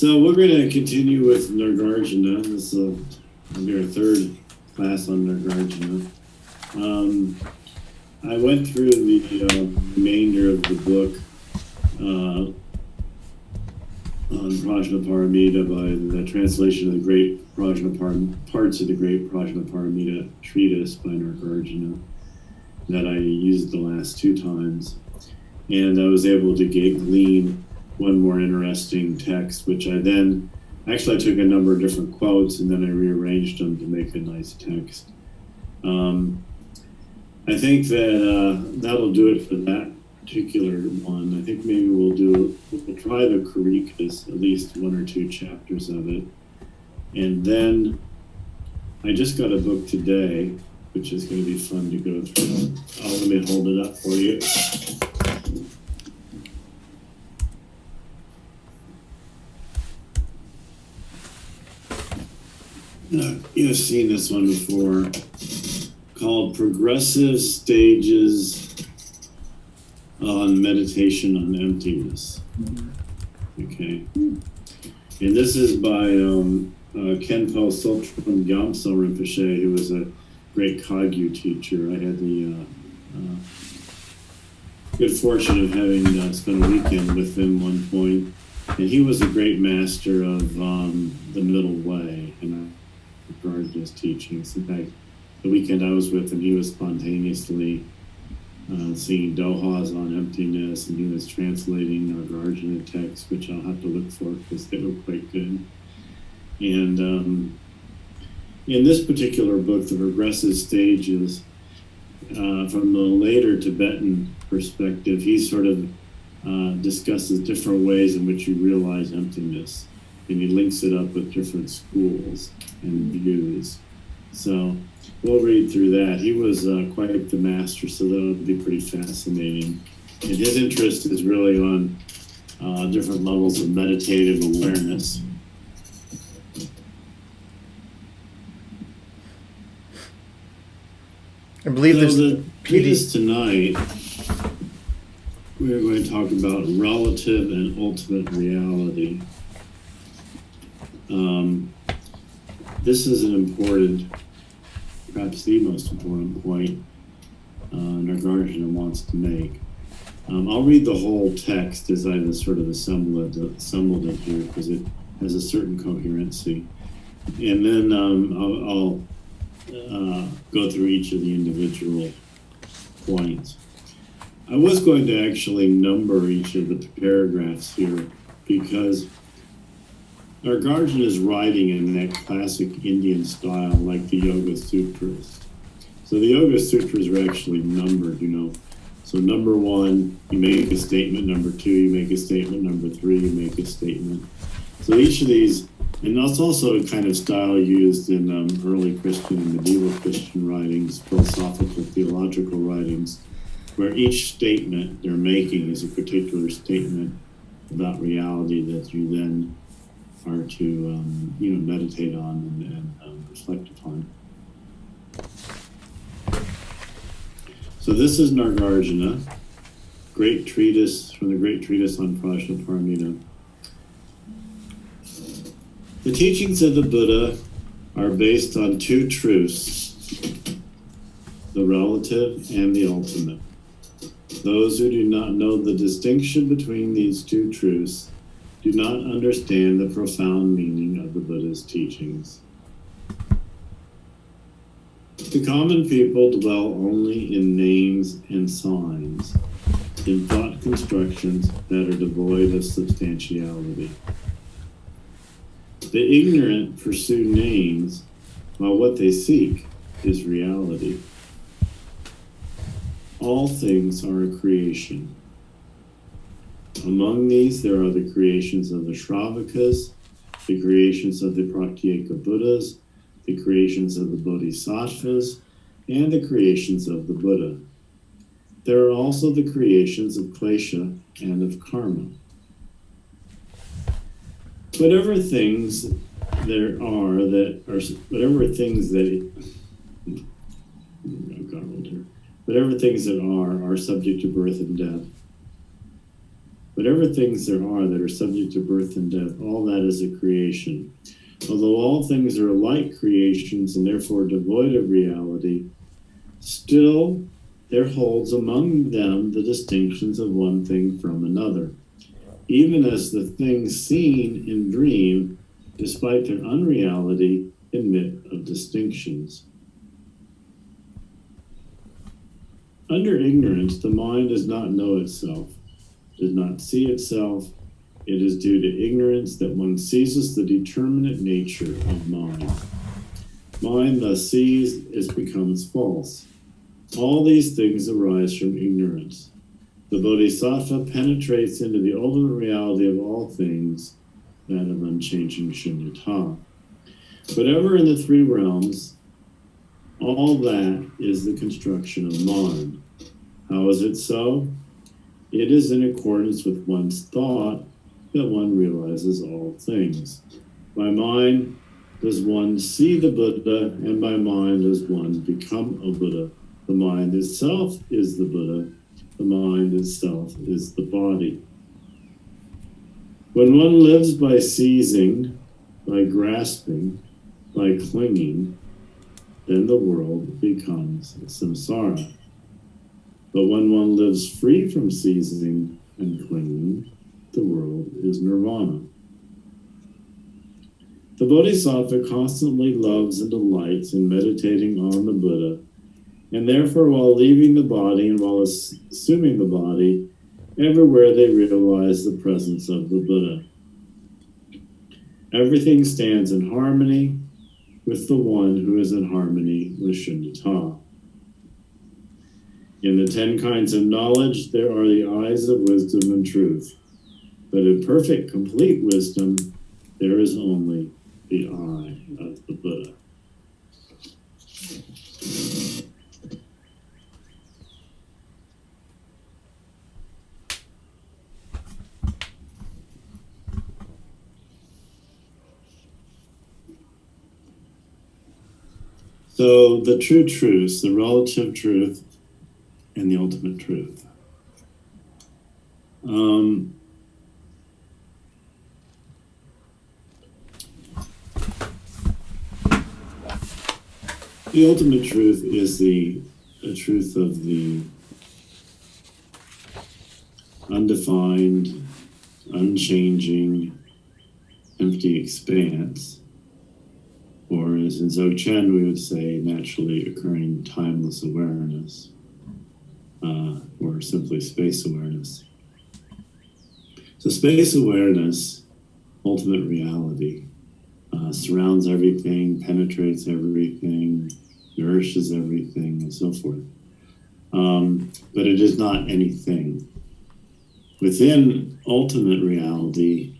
So we're going to continue with Nagarjuna. This will be our third class on Nagarjuna. I went through the remainder of the book on Prajnaparamita by the translation of the great parts of the great Prajnaparamita treatise by Nagarjuna that I used the last two times. And I was able to glean one more interesting text, which I then actually I took a number of different quotes and then I rearranged them to make a nice text. I think that that'll do it for that particular one. I think maybe we'll try the Karikas, at least one or two chapters of it. And then I just got a book today, which is going to be fun to go through. Let me hold it up for you. You've seen this one before, called Progressive Stages on Meditation on Emptiness. Okay. And this is by Khenpo Tsotrung Gyamso Rinpoche, who was a great Kagyu teacher. I had the good fortune of having spent a weekend with him one point. And he was a great master of the middle way, and I regarded his teachings. In fact, the weekend I was with him, he was spontaneously singing dohas on emptiness, and he was translating Nagarjuna texts, which I'll have to look for because they were quite good. And in this particular book, The Progressive Stages, from the later Tibetan perspective, he sort of discusses different ways in which you realize emptiness, and he links it up with different schools and views. So we'll read through that. He was quite the master, so that'll be pretty fascinating. And his interest is really on different levels of meditative awareness. I believe so there's the treatise tonight. We're going to talk about relative and ultimate reality. This is an important, perhaps the most important point Nagarjuna wants to make. I'll read the whole text as I've sort of assembled it here because it has a certain coherency. And then I'll go through each of the individual points. I was going to actually number each of the paragraphs here because Nagarjuna is writing in that classic Indian style like the Yoga Sutras. So the Yoga Sutras are actually numbered, So number one, you make a statement. Number two, you make a statement. Number three, you make a statement. So each of these, and that's also a kind of style used in early Christian and medieval Christian writings, philosophical, theological writings, where each statement they're making is a particular statement about reality that you then are to meditate on and reflect upon. So this is Nagarjuna, great treatise from the great treatise on Prajnaparamita. The teachings of the Buddha are based on two truths, the relative and the ultimate. Those who do not know the distinction between these two truths do not understand the profound meaning of the Buddha's teachings. The common people dwell only in names and signs, in thought constructions that are devoid of substantiality. The ignorant pursue names, while what they seek is reality. All things are a creation. Among these, there are the creations of the Shravakas, the creations of the Pratyeka Buddhas, the creations of the Bodhisattvas, and the creations of the Buddha. There are also the creations of Klesha and of Karma. Whatever things there are that are, whatever things that, I've got old here. Whatever things that are subject to birth and death. whatever things there are that are subject to birth and death, all that is a creation. Although all things are like creations and therefore devoid of reality, still there holds among them the distinctions of one thing from another, even as the things seen in dream, despite their unreality, admit of distinctions. Under ignorance, the mind does not know itself, does not see itself. It is due to ignorance that one seizes the determinate nature of mind. Mind thus seized becomes false. All these things arise from ignorance. The Bodhisattva penetrates into the ultimate reality of all things, that of unchanging Shunyata. Whatever in the three realms, all that is the construction of mind. How is it so? It is in accordance with one's thought that one realizes all things. By mind does one see the Buddha, and by mind does one become a Buddha. The mind itself is the Buddha. The mind itself is the body. When one lives by seizing, by grasping, by clinging, then the world becomes samsara. But when one lives free from seizing and clinging, the world is nirvana. The Bodhisattva constantly loves and delights in meditating on the Buddha, and therefore while leaving the body and while assuming the body, everywhere they realize the presence of the Buddha. Everything stands in harmony with the one who is in harmony with Shunyata. In the 10 kinds of knowledge, there are the eyes of wisdom and truth. But in perfect, complete wisdom, there is only the eye of the Buddha. So the true truths, the relative truth, and the ultimate truth. The ultimate truth is the truth of the undefined, unchanging, empty expanse. Or as in Dzogchen we would say, naturally occurring timeless awareness, or simply space awareness. So space awareness, ultimate reality, surrounds everything, penetrates everything, nourishes everything, and so forth. But it is not anything. Within ultimate reality,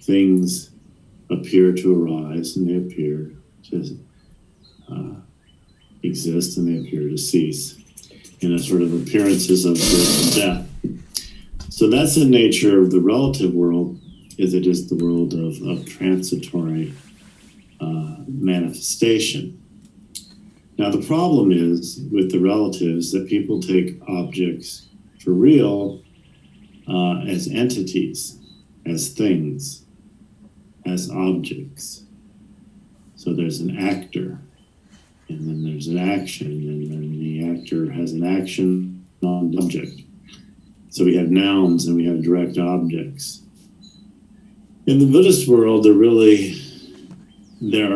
things appear to arise and they appear to exist and they appear to cease in a sort of appearances of birth and death. So that's the nature of the relative world, is it is the world of transitory manifestation. Now the problem is with the relatives that people take objects for real as entities, as things, as objects. So there's an actor, and then there's an action, and then the actor has an action on the object. So we have nouns and we have direct objects. In the Buddhist world, there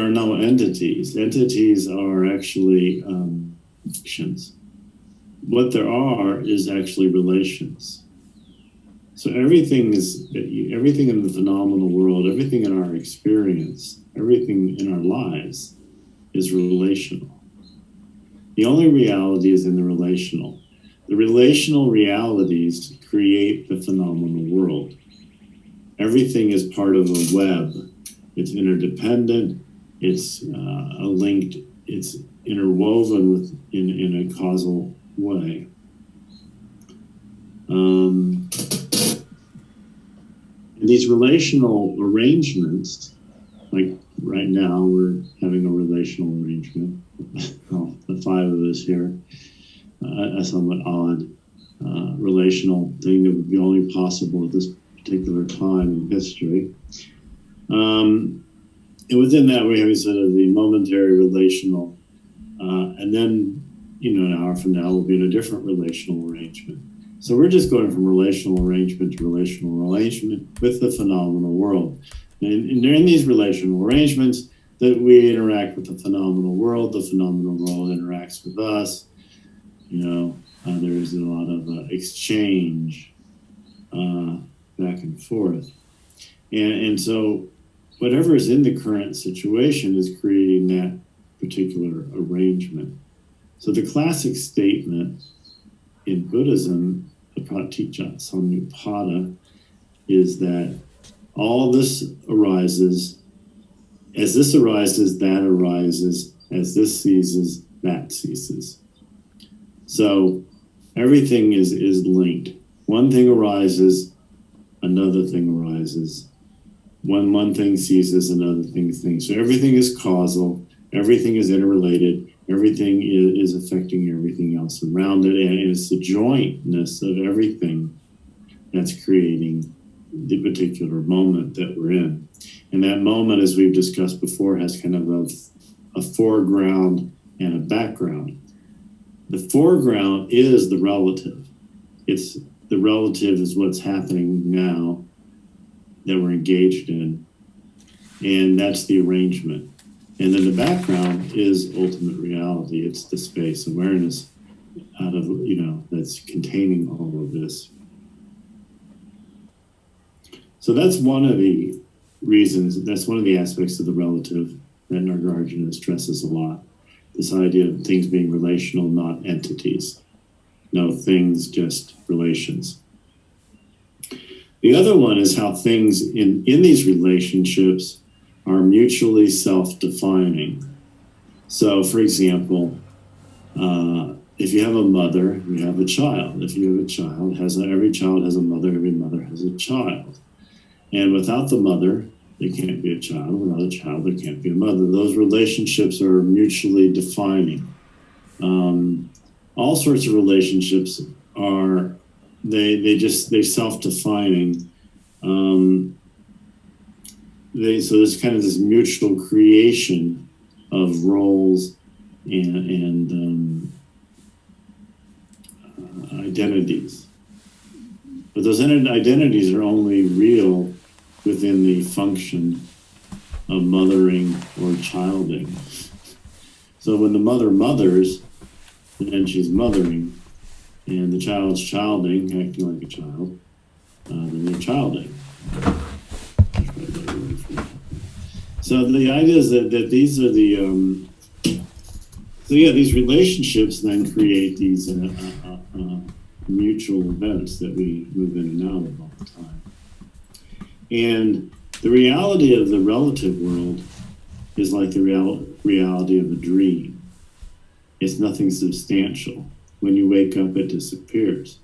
are no entities. Entities are actually actions. What there are is actually relations. So everything in the phenomenal world, everything in our experience, everything in our lives is relational. The only reality is in the relational. The relational realities create the phenomenal world. Everything is part of a web. It's interdependent. It's linked. It's interwoven in a causal way. These relational arrangements, like right now, we're having a relational arrangement. Well, the 5 of us here, somewhat odd. relational thing that would be only possible at this particular time in history. And within that, we have sort of the momentary relational, and then, an hour from now, we'll be in a different relational arrangement. So we're just going from relational arrangement to relational arrangement with the phenomenal world. And in these relational arrangements, that we interact with the phenomenal world world interacts with us. There's a lot of exchange back and forth. And so whatever is in the current situation is creating that particular arrangement. So the classic statement in Buddhism, the Pratitya Samutpada, is that all this arises, as this arises, that arises, as this ceases, that ceases. So everything is linked. One thing arises, another thing arises. When one thing ceases, another thing things. So everything is causal, everything is interrelated, everything is affecting everything else around it, and it's the jointness of everything that's creating the particular moment that we're in. And that moment, as we've discussed before, has kind of a foreground and a background. The foreground is the relative. The relative is what's happening now that we're engaged in, and that's the arrangement. And then the background is ultimate reality. It's the space awareness out of, that's containing all of this. So that's one of the reasons, that's one of the aspects of the relative that Nagarjuna stresses a lot. This idea of things being relational, not entities. No, things, just relations. The other one is how things in these relationships are mutually self-defining. So, for example, if you have a mother, you have a child. If you have a child, every child has a mother, every mother has a child. And without the mother, there can't be a child. Without a child, there can't be a mother. Those relationships are mutually defining. All sorts of relationships are, they're self-defining. So there's kind of this mutual creation of roles and identities. But those identities are only real within the function of mothering or childing. So when the mother mothers, then she's mothering, and the child's childing, acting like a child, then they're childing. So the idea is that these are these relationships then create these mutual events that we move in and out of all the time. And the reality of the relative world is like the reality of a dream. It's nothing substantial. When you wake up, it disappears.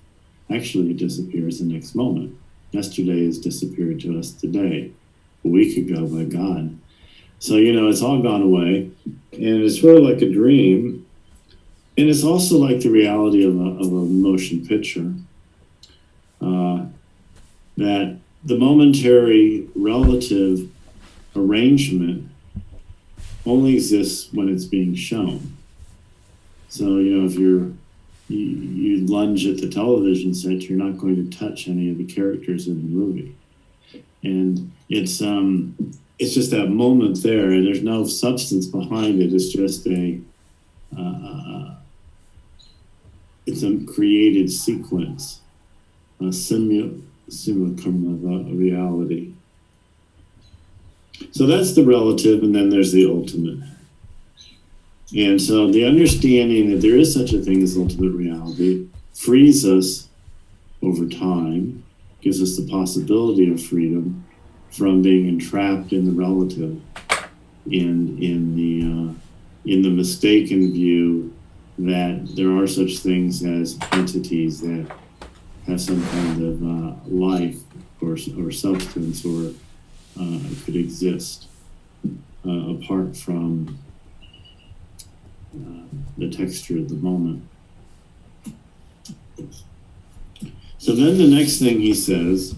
Actually, it disappears the next moment. Yesterday has disappeared to us today. A week ago, by God. So, it's all gone away. And it's sort of like a dream. And it's also like the reality of a motion picture. That the momentary relative arrangement only exists when it's being shown. So, if you lunge at the television set, you're not going to touch any of the characters in the movie. And it's just that moment there, and there's no substance behind it. It's just it's a created sequence, a simulacrum of a reality. So that's the relative, and then there's the ultimate. And so the understanding that there is such a thing as ultimate reality frees us over time, gives us the possibility of freedom from being entrapped in the relative, in the mistaken view that there are such things as entities that have some kind of life or substance or could exist apart from the texture of the moment. So then the next thing he says,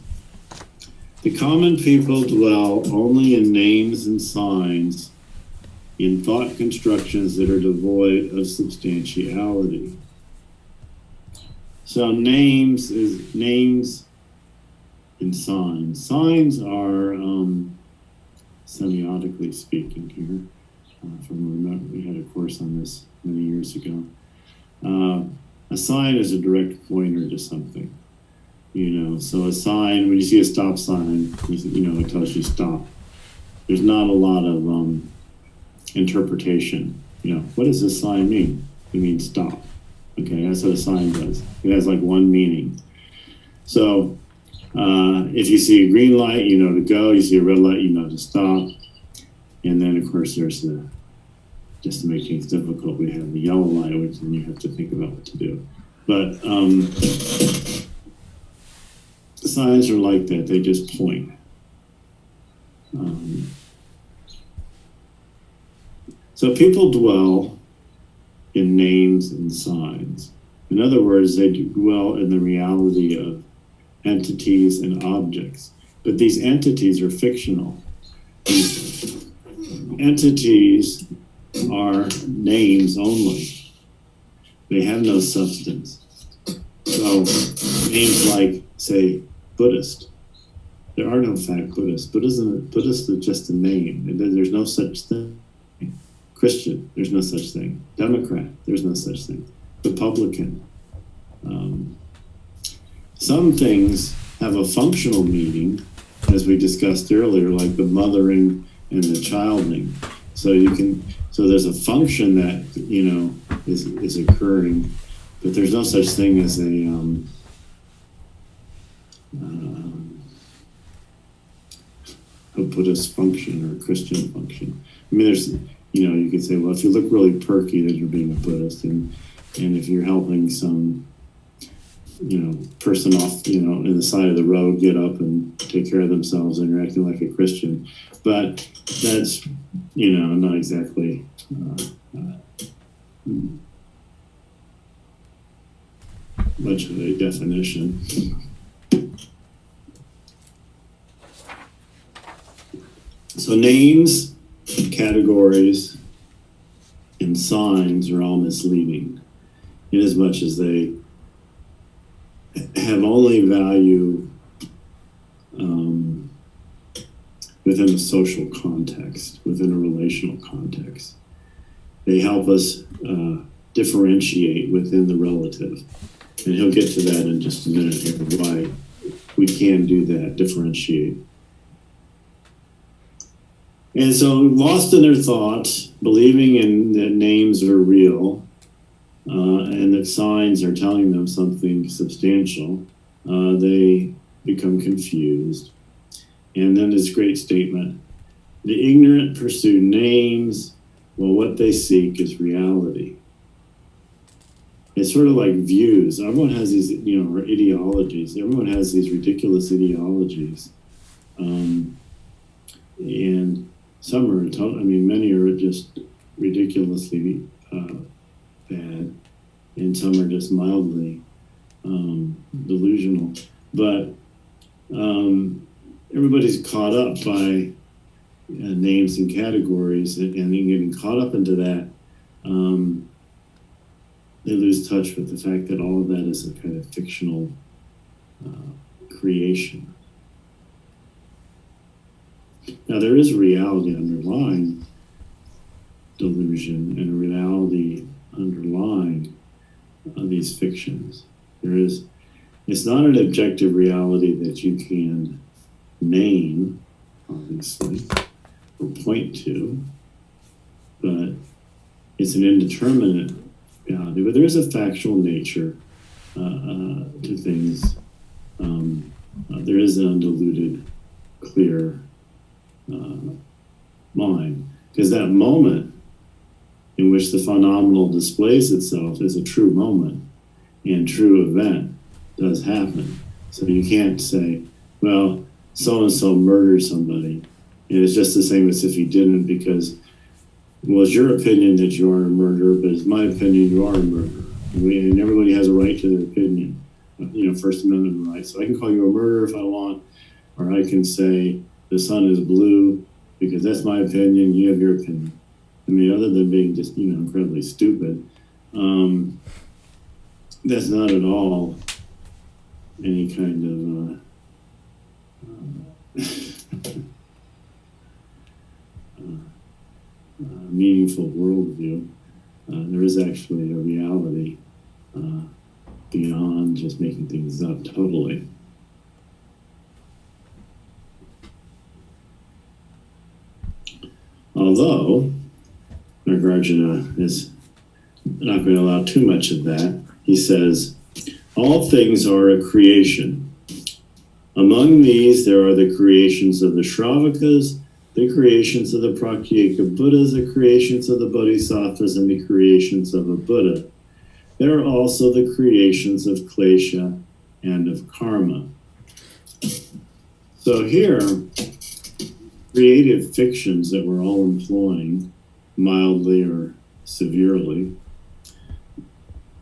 the common people dwell only in names and signs, in thought constructions that are devoid of substantiality. So names and signs. Signs are, semiotically speaking here, we had a course on this many years ago. A sign is a direct pointer to something. So a sign, when you see a stop sign, it tells you stop. There's not a lot of interpretation. What does this sign mean? It means stop. Okay, that's what a sign does. It has like one meaning. So if you see a green light, you know to go. You see a red light, you know to stop. And then, of course, there's just to make things difficult, we have the yellow light, which then you have to think about what to do. But signs are like that. They just point. So people dwell in names and signs. In other words, they dwell in the reality of entities and objects. But these entities are fictional. These entities are names only. They have no substance. So names like, say, Buddhist. There are no fact Buddhists. Buddhist is just a name. There's no such thing. Christian, there's no such thing. Democrat, there's no such thing. Republican. Some things have a functional meaning, as we discussed earlier, like the mothering and the childing. So there's a function that is occurring, but there's no such thing as a Buddhist function or a Christian function. I mean, there's you could say, well, if you look really perky, then you're being a Buddhist, and if you're helping some person off in the side of the road get up and take care of themselves, and you're acting like a Christian. But that's not exactly much of a definition. So names, categories, and signs are all misleading, in as much as they have only value within a social context, within a relational context. They help us differentiate within the relative. And he'll get to that in just a minute here, why we can do that, differentiate. And so, lost in their thoughts, believing that names are real, and that signs are telling them something substantial, they become confused. And then this great statement, the ignorant pursue names, while what they seek is reality. It's sort of like views. Everyone has these, or ideologies. Everyone has these ridiculous ideologies. And some are, many are just ridiculously bad, and some are just mildly delusional. But everybody's caught up by names and categories, and getting caught up into that, they lose touch with the fact that all of that is a kind of fictional creation. Now, there is a reality underlying delusion and a reality underlying these fictions. It's not an objective reality that you can name, obviously, or point to, but it's an indeterminate reality. But there is a factual nature to things. There is an undiluted, clear mind, because that moment in which the phenomenal displays itself is a true moment and true event does happen. So you can't say, well, so-and-so murdered somebody, and it's just the same as if he didn't, because, well, it's your opinion that you are a murderer, but it's my opinion you are a murderer. And everybody has a right to their opinion. First Amendment rights. So I can call you a murderer if I want, or I can say the sun is blue because that's my opinion. You have your opinion. I mean, other than being just incredibly stupid, that's not at all any kind of meaningful worldview. There is actually a reality beyond just making things up totally. Although Nagarjuna is not going to allow too much of that, he says, all things are a creation. Among these, there are the creations of the Shravakas, the creations of the Pratyeka Buddhas, the creations of the Bodhisattvas, and the creations of a Buddha. There are also the creations of Klesha and of Karma. So here, creative fictions that we're all employing, mildly or severely,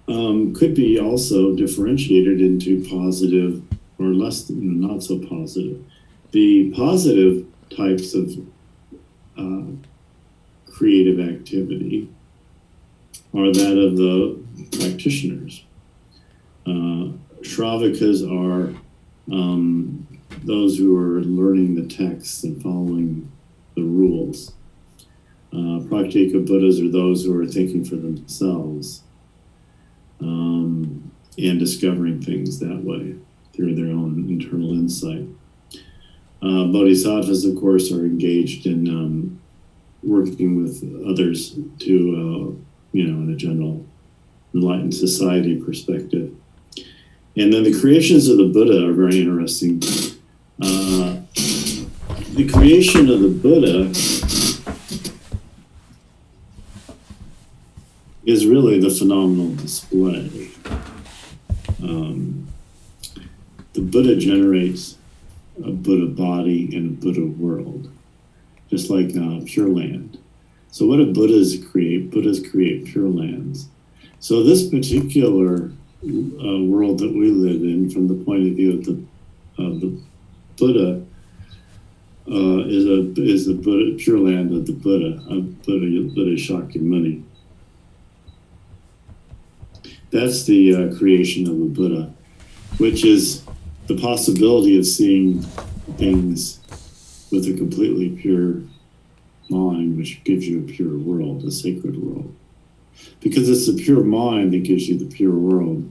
could be also differentiated into positive or less not so positive. The positive types of creative activity are that of the practitioners. Shravakas are those who are learning the texts and following the rules. Pratyeka Buddhas are those who are thinking for themselves and discovering things that way through their own internal insight. Bodhisattvas, of course, are engaged in working with others to, in a general enlightened society perspective. And then the creations of the Buddha are very interesting. The creation of the Buddha is really the phenomenal display. The Buddha generates a Buddha body and a Buddha world, just like Pure Land. So what do Buddhas create? Buddhas create Pure Lands. So this particular world that we live in, from the point of view of the Buddha, is the Buddha, Pure Land of the Buddha, Buddha Shakyamuni. That's the creation of a Buddha, which is the possibility of seeing things with a completely pure mind, which gives you a pure world, a sacred world. Because it's the pure mind that gives you the pure world.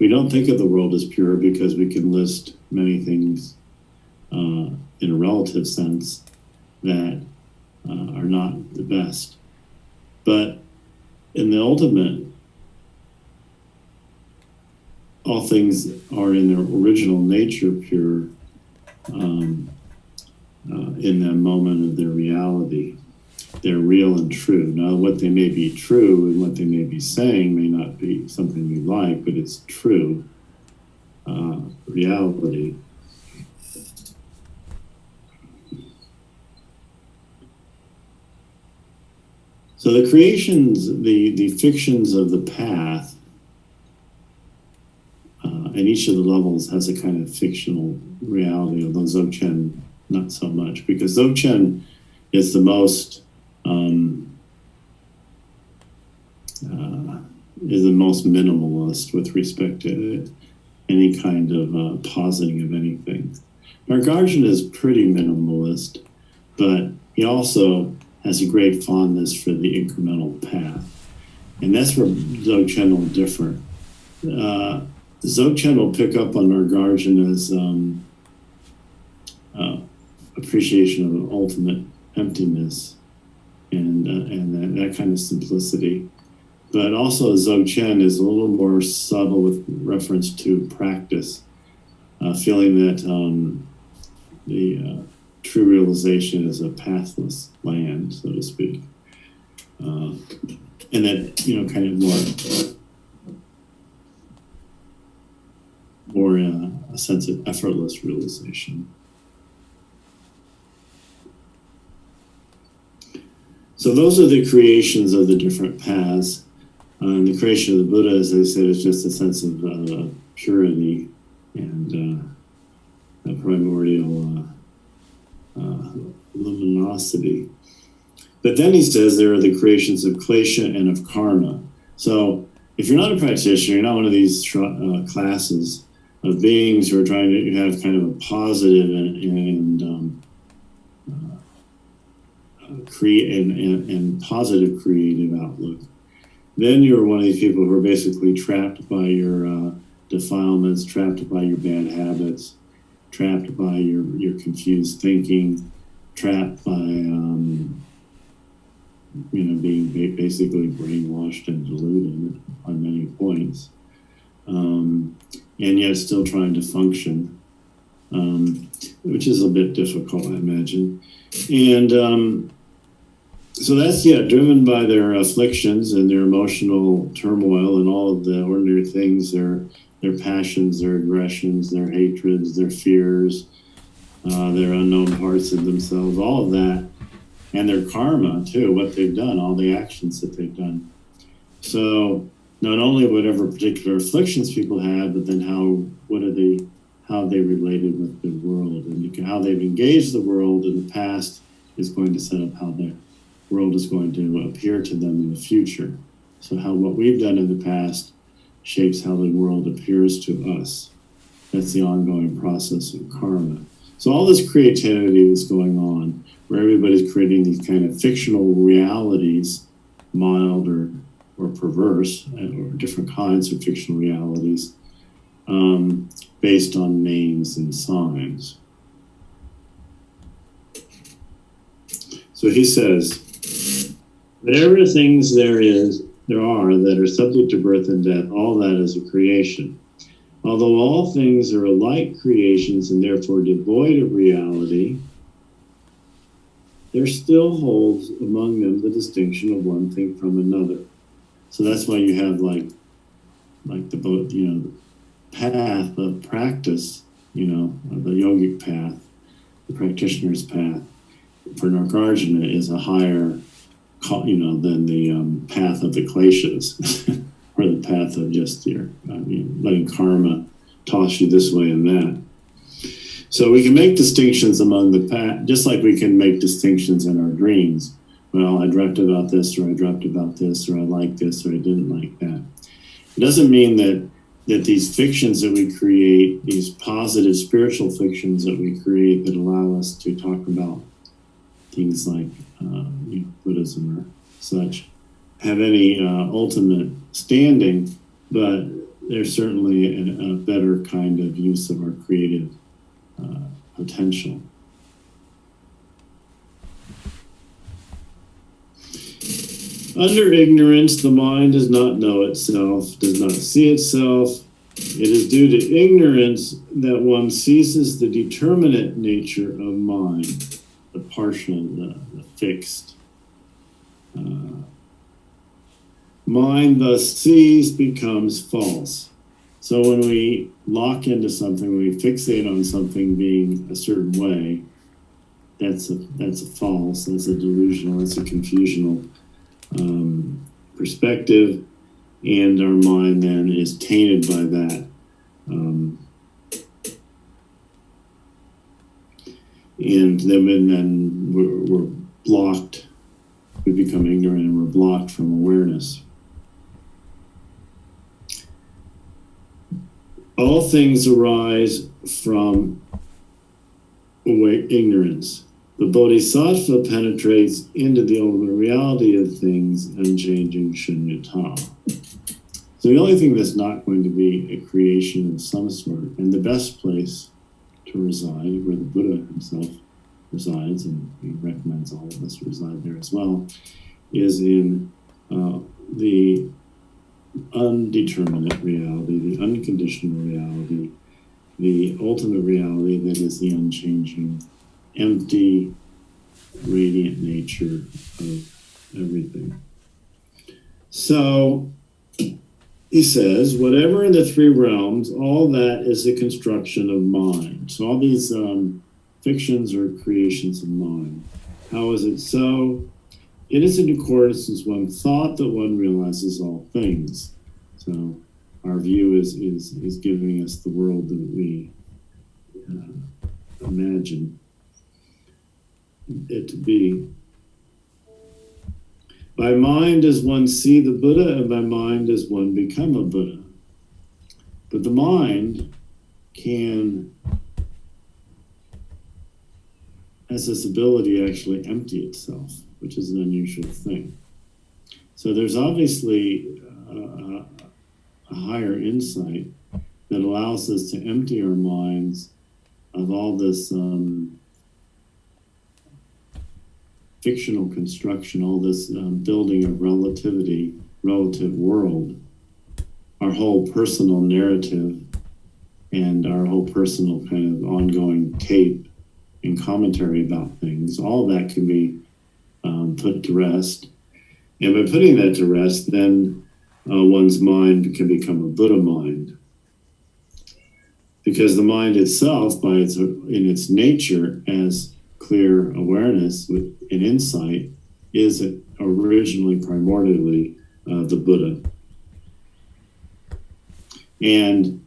We don't think of the world as pure because we can list many things in a relative sense that are not the best. But in the ultimate, all things are in their original nature pure in that moment of their reality. They're real and true. Now, what they may be true and what they may be saying may not be something we like, but it's true reality. So the creations, the fictions of the path, and each of the levels has a kind of fictional reality, although Dzogchen not so much, because Dzogchen is the most minimalist with respect to any kind of positing of anything. Nagarjuna is pretty minimalist, but he also has a great fondness for the incremental path, and that's where Dzogchen will differ. Dzogchen will pick up on Nagarjuna's appreciation of ultimate emptiness and that kind of simplicity. But also Dzogchen is a little more subtle with reference to practice, feeling that the true realization is a pathless land, so to speak. And that, kind of more a sense of effortless realization. So those are the creations of the different paths. And the creation of the Buddha, as I said, is just a sense of purity and a primordial luminosity. But then he says there are the creations of klesha and of karma. So if you're not a practitioner, you're not one of these classes of beings who are trying to have kind of a positive and positive creative outlook, then you're one of these people who are basically trapped by your defilements, trapped by your bad habits, trapped by your confused thinking, trapped by being basically brainwashed and deluded on many points, and yet still trying to function, which is a bit difficult, I imagine. And so that's, driven by their afflictions and their emotional turmoil and all of the ordinary things, their passions, their aggressions, their hatreds, their fears, their unknown parts of themselves, all of that, and their karma too, what they've done, all the actions that they've done. So not only whatever particular afflictions people have, but then how they related with the world, and how they've engaged the world in the past is going to set up how the world is going to appear to them in the future. So how what we've done in the past shapes how the world appears to us. That's the ongoing process of karma. So all this creativity is going on, where everybody's creating these kind of fictional realities, mild or perverse, or different kinds of fictional realities, based on names and signs. So he says, whatever things there are that are subject to birth and death, all that is a creation. Although all things are alike creations and therefore devoid of reality, there still holds among them the distinction of one thing from another. So that's why you have like the path of practice, the yogic path, the practitioner's path for Nagarjuna is a higher, than the path of the kleshas, or the path of just letting karma toss you this way and that. So we can make distinctions among the path, just like we can make distinctions in our dreams. Well, I dreamt about this, or I dreamt about this, or I like this, or I didn't like that. It doesn't mean that these fictions that we create, these positive spiritual fictions that we create that allow us to talk about things like Buddhism or such, have any ultimate standing, but they're certainly a better kind of use of our creative potential. Under ignorance, the mind does not know itself, does not see itself. It is due to ignorance that one ceases the determinate nature of mind, the partial, the fixed. Mind thus seized becomes false. So when we lock into something, we fixate on something being a certain way, that's a false, that's a delusional, that's a confusional perspective, and our mind then is tainted by that. And then we're blocked, we become ignorant and we're blocked from awareness. All things arise from ignorance. The bodhisattva penetrates into the ultimate reality of things, unchanging shunyata. So the only thing that's not going to be a creation of some sort, and the best place to reside, where the Buddha himself resides, and he recommends all of us reside there as well, is in the undeterminate reality, the unconditional reality, the ultimate reality that is the unchanging, empty, radiant nature of everything. So he says, whatever in the three realms, all that is a construction of mind. So all these fictions are creations of mind. How is it so? it is in accordance with one thought that one realizes all things. So our view is giving us the world that we imagine it to be. By mind does one see the Buddha, and by mind does one become a Buddha. But the mind has this ability to actually empty itself, which is an unusual thing. So there's obviously a higher insight that allows us to empty our minds of all this fictional construction, all this building of relative world, our whole personal narrative, and our whole personal kind of ongoing tape and commentary about things. All of that can be put to rest. And by putting that to rest, then one's mind can become a Buddha mind. Because the mind itself, in its nature as clear awareness with an insight, is originally primordially the Buddha. And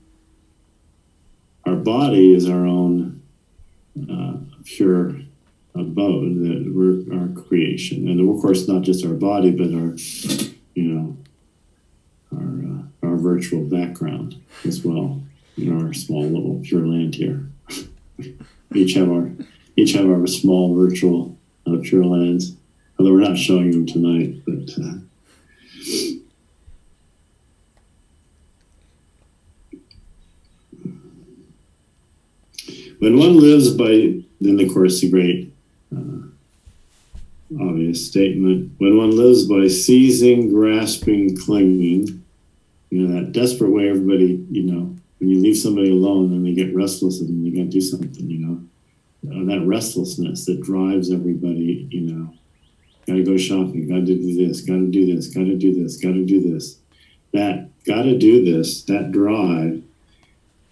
our body is our own pure abode, that we're our creation. And of course, not just our body, but our virtual background as well, in our small little pure land here. each have our small virtual pure lands, although we're not showing them tonight, but when one lives by, then of course the great obvious statement, when one lives by seizing, grasping, clinging, that desperate way everybody, when you leave somebody alone, then they get restless and they got to do something, that restlessness that drives everybody, got to go shopping, got to do this, got to do this, got to do this, got to do this, that got to do this, that drive,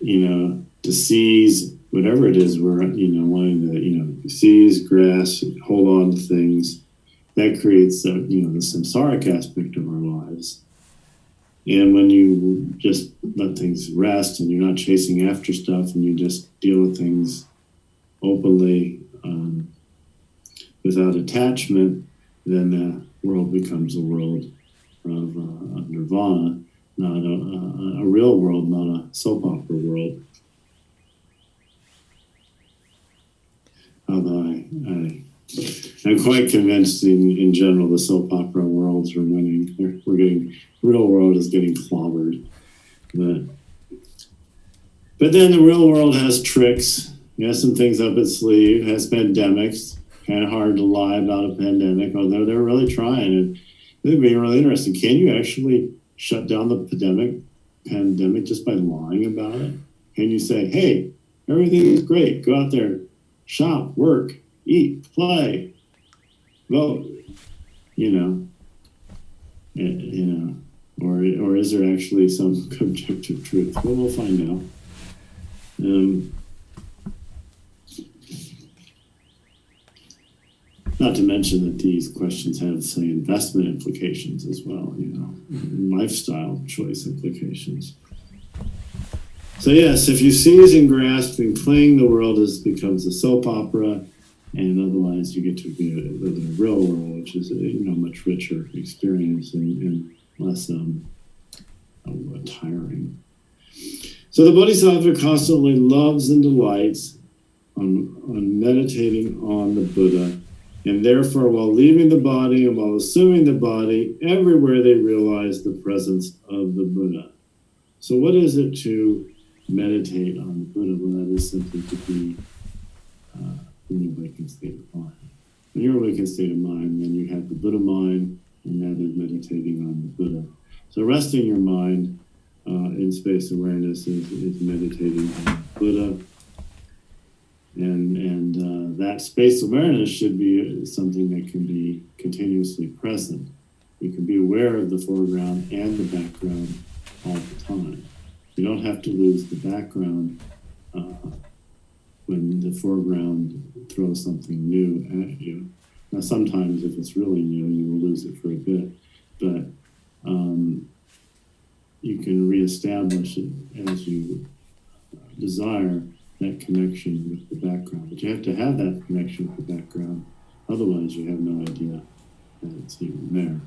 to seize whatever it is we're, wanting to, seize, grasp, hold on to things, that creates, the samsaric aspect of our lives. And when you just let things rest and you're not chasing after stuff and you just deal with things openly, without attachment, then the world becomes a world of nirvana, not a real world, not a soap opera world. Although I'm quite convinced in general the soap opera worlds are winning. The real world is getting clobbered. But then the real world has tricks. It has some things up its sleeve. It has pandemics. Kind of hard to lie about a pandemic, although they're really trying. And it would be really interesting. Can you actually shut down the pandemic just by lying about it? Can you say, hey, everything is great. Go out there, shop, work, eat, play, vote, or is there actually some objective truth? Well, we'll find out. Not to mention that these questions have, say, investment implications as well, lifestyle choice implications. So yes, if you seize and grasp and cling, the world becomes a soap opera, and otherwise you get to live in a real world, which is a much richer experience and less tiring. So the Bodhisattva constantly loves and delights on meditating on the Buddha, and therefore, while leaving the body and while assuming the body, everywhere they realize the presence of the Buddha. So what is it to meditate on the Buddha? Well, that is simply to be in the awakened state of mind. When you're awakened state of mind, then you have the Buddha mind, and that is meditating on the Buddha. So resting your mind in space awareness is meditating on the Buddha. And that space awareness should be something that can be continuously present. You can be aware of the foreground and the background all the time. You don't have to lose the background when the foreground throws something new at you. Now, sometimes if it's really new, you will lose it for a bit, but you can reestablish it as you desire that connection with the background. But you have to have that connection with the background. Otherwise, you have no idea that it's even there.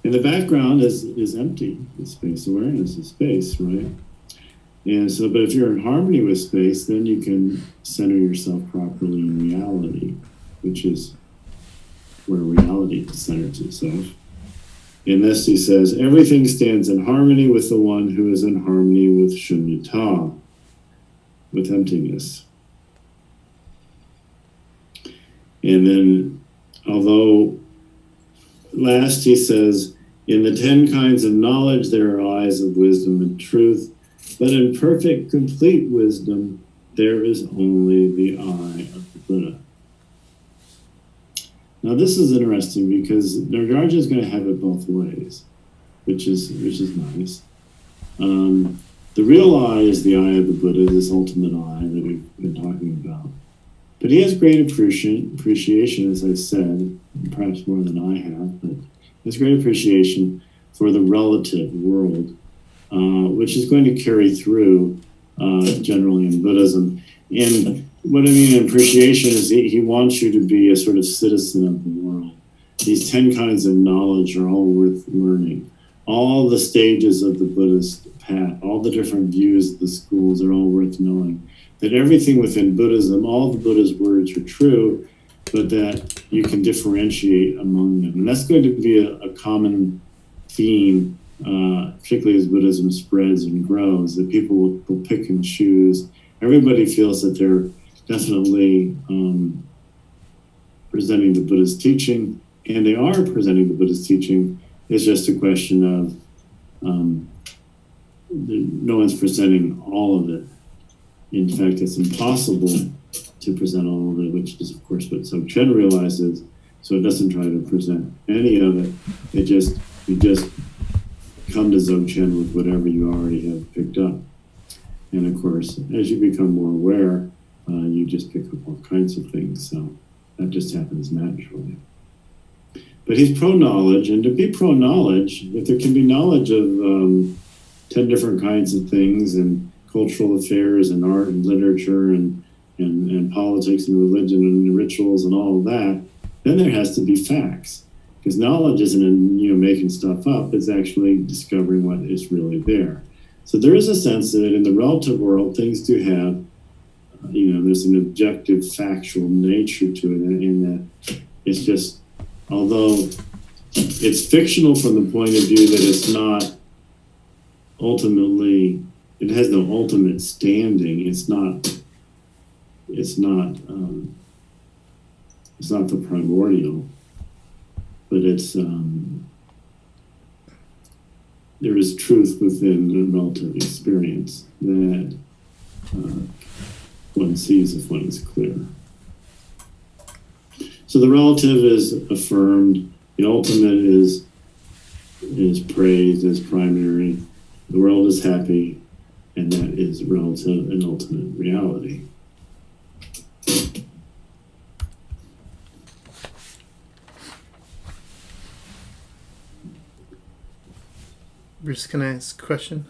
And the background is empty. It's space awareness is space, right? And so, but if you're in harmony with space, then you can center yourself properly in reality, which is where reality centers itself. In this, he says, everything stands in harmony with the one who is in harmony with Shunyata, with emptiness. And then, although last he says, in the 10 kinds of knowledge there are eyes of wisdom and truth, but in perfect, complete wisdom there is only the eye of the Buddha. Now this is interesting because Nagarjuna is going to have it both ways, which is nice. The real eye is the eye of the Buddha, this ultimate eye that we've been talking about. But he has great appreciation, as I've said, perhaps more than I have, but he has great appreciation for the relative world, which is going to carry through generally in Buddhism. And what I mean in appreciation is he wants you to be a sort of citizen of the world. These 10 kinds of knowledge are all worth learning. All the stages of the Buddhist path, all the different views of the schools are all worth knowing. That everything within Buddhism, all the Buddha's words are true, but that you can differentiate among them. And that's going to be a common theme, particularly as Buddhism spreads and grows, that people will pick and choose. Everybody feels that they're definitely presenting the Buddha's teaching, and they are presenting the Buddha's teaching. It's just a question of no one's presenting all of it. In fact, it's impossible to present all of it, which is, of course, what Dzogchen realizes. So it doesn't try to present any of it. You just come to Dzogchen with whatever you already have picked up. And of course, as you become more aware, you just pick up all kinds of things. So that just happens naturally. But he's pro-knowledge, and to be pro-knowledge, if there can be knowledge of 10 different kinds of things and cultural affairs and art and literature and politics and religion and rituals and all of that, then there has to be facts. Because knowledge isn't making stuff up, it's actually discovering what is really there. So there is a sense that in the relative world, things do have, there's an objective, factual nature to it, in that it's just, although it's fictional from the point of view that it's not ultimately, it has no ultimate standing. It's not the primordial, but it's there is truth within the relative experience that one sees if one is clear. So the relative is affirmed. The ultimate is praised as primary. The world is happy, and that is relative and ultimate reality. Bruce, can I ask a question?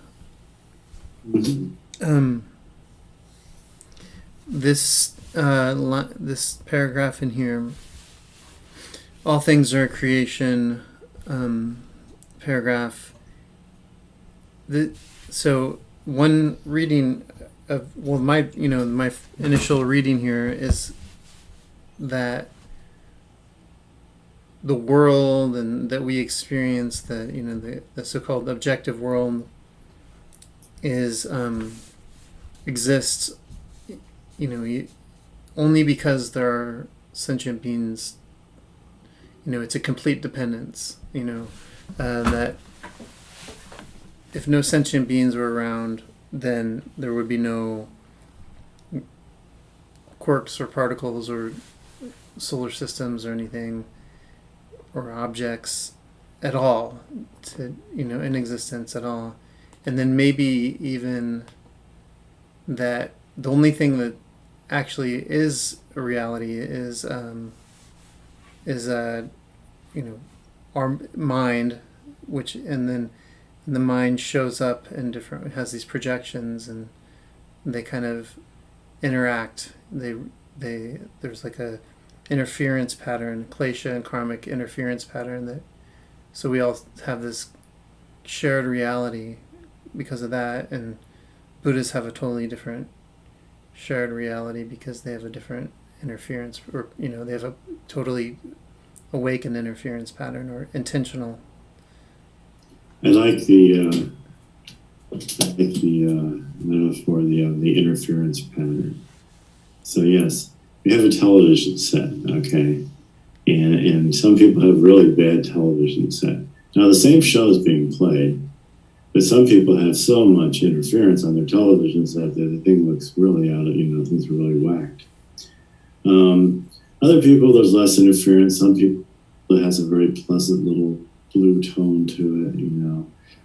Mm-hmm. This paragraph in here, all things are creation, paragraph. So one reading of my initial reading here is that the world and that we experience, the so-called objective world, is exists, only because there are sentient beings. It's a complete dependence. That if no sentient beings were around, then there would be no quarks or particles or solar systems or anything, or objects at all, in existence at all. And then maybe even that the only thing that actually is a reality is our mind, which and then the mind shows up in different has these projections, and they kind of interact. They there's like a interference pattern, klesha and karmic interference pattern, that so we all have this shared reality because of that, and Buddhists have a totally different shared reality because they have a different interference, or they have a totally awakened interference pattern or intentional. I like the metaphor, the interference pattern. So yes, we have a television set, okay, and some people have really bad television set. Now the same show is being played, but some people have so much interference on their television set that the thing looks really out of, things are really whacked. Other people, there's less interference. Some people, it has a very pleasant little blue tone to it,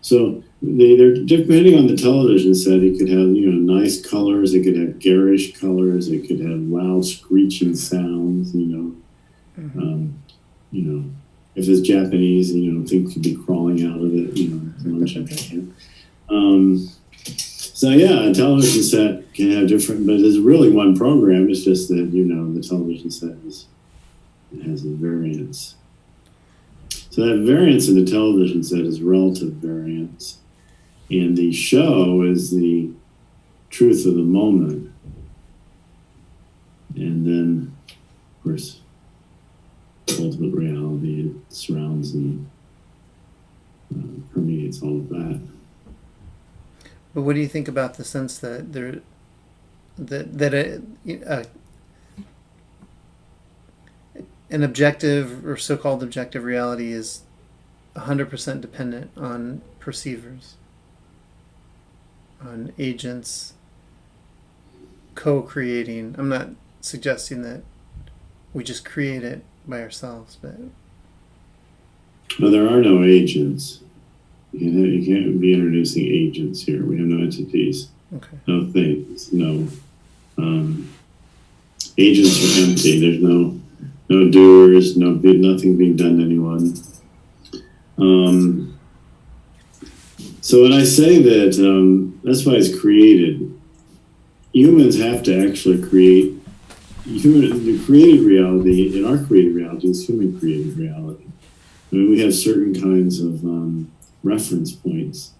So they're depending on the television set. It could have, nice colors. It could have garish colors. It could have loud screeching sounds, Mm-hmm. If it's Japanese, things could be crawling out of it, in Japan. So yeah, a television set can have different, but it's really one program. It's just that, the television set has a variance. So that variance in the television set is relative variance. And the show is the truth of the moment. And then, of course, ultimate reality, it surrounds and permeates all of that. But what do you think about the sense that an objective or so-called objective reality is 100% dependent on perceivers, on agents co-creating? I'm not suggesting that we just create it by ourselves, but Well, there are no agents. You can't be introducing agents here. We have no entities, okay. no things, no agents are empty. There's no doers, nothing being done to anyone. So when I say that, that's why it's created. Humans have to actually create. The created reality, in our created reality, is human created reality. I mean, we have certain kinds of reference points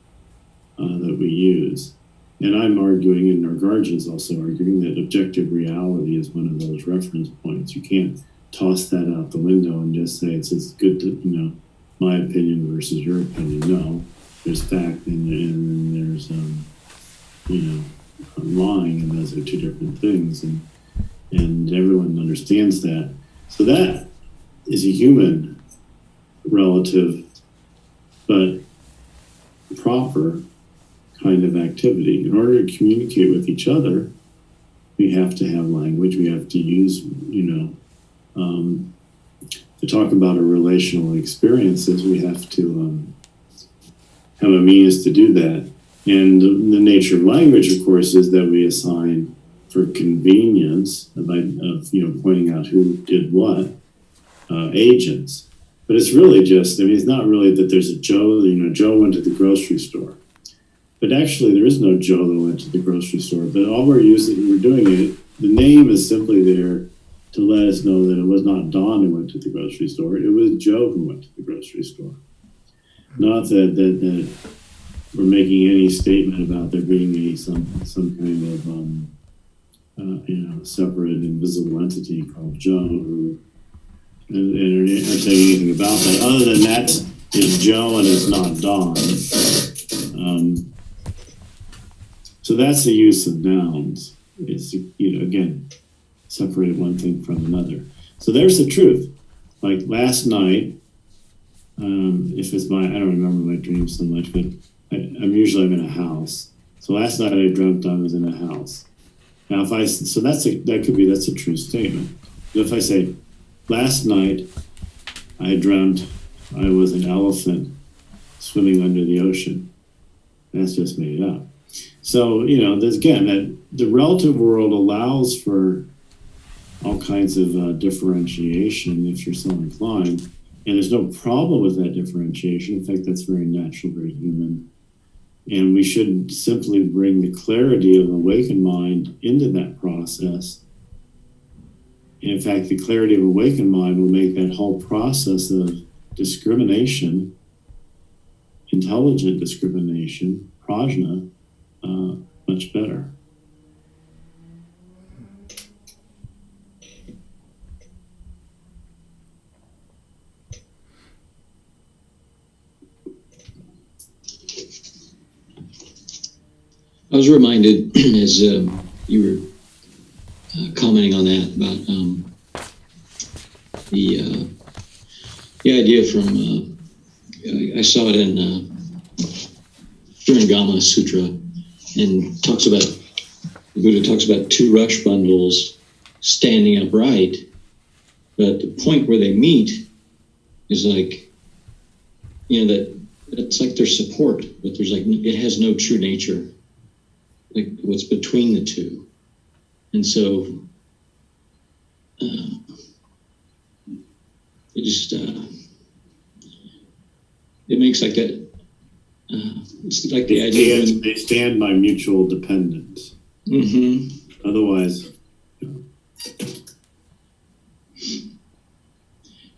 that we use. And I'm arguing, and Nagarjuna is also arguing, that objective reality is one of those reference points. You can't toss that out the window and just say it's good to, my opinion versus your opinion. No, there's fact and there's, lying, and those are two different things. And everyone understands that. So that is a human relative, but proper kind of activity. In order to communicate with each other, we have to have language. We have to use, to talk about our relational experiences, we have to have a means to do that. And the nature of language, of course, is that we assign for convenience of pointing out who did what, agents. But it's really just, it's not really that there's a Joe, Joe went to the grocery store. But actually, there is no Joe that went to the grocery store. But all we're doing it, the name is simply there to let us know that it was not Don who went to the grocery store. It was Joe who went to the grocery store. Not that we're making any statement about there being some kind of separate invisible entity called Joe who and are saying anything about that. Other than that, it's Joe and it's not Don. So that's the use of nouns. It's, again, separate one thing from another. So there's the truth. Like last night, if it's I don't remember my dreams so much, but I'm usually in a house. So last night I dreamt I was in a house. Now that's a true statement. If I say, last night I dreamt I was an elephant swimming under the ocean, that's just made up. So, there's, again, that the relative world allows for all kinds of differentiation if you're so inclined. And there's no problem with that differentiation. In fact, that's very natural, very human. And we should simply bring the clarity of awakened mind into that process. And in fact, the clarity of awakened mind will make that whole process of discrimination, intelligent discrimination, prajna, much better. I was reminded as you were commenting on that about the idea from I saw it in Shurangama Sutra, and the Buddha talks about two rush bundles standing upright, but the point where they meet is like, that it's like their support, but there's like, it has no true nature, like what's between the two. And so it just it makes like that it's like the idea they stand by mutual dependence. Mm-hmm. Otherwise,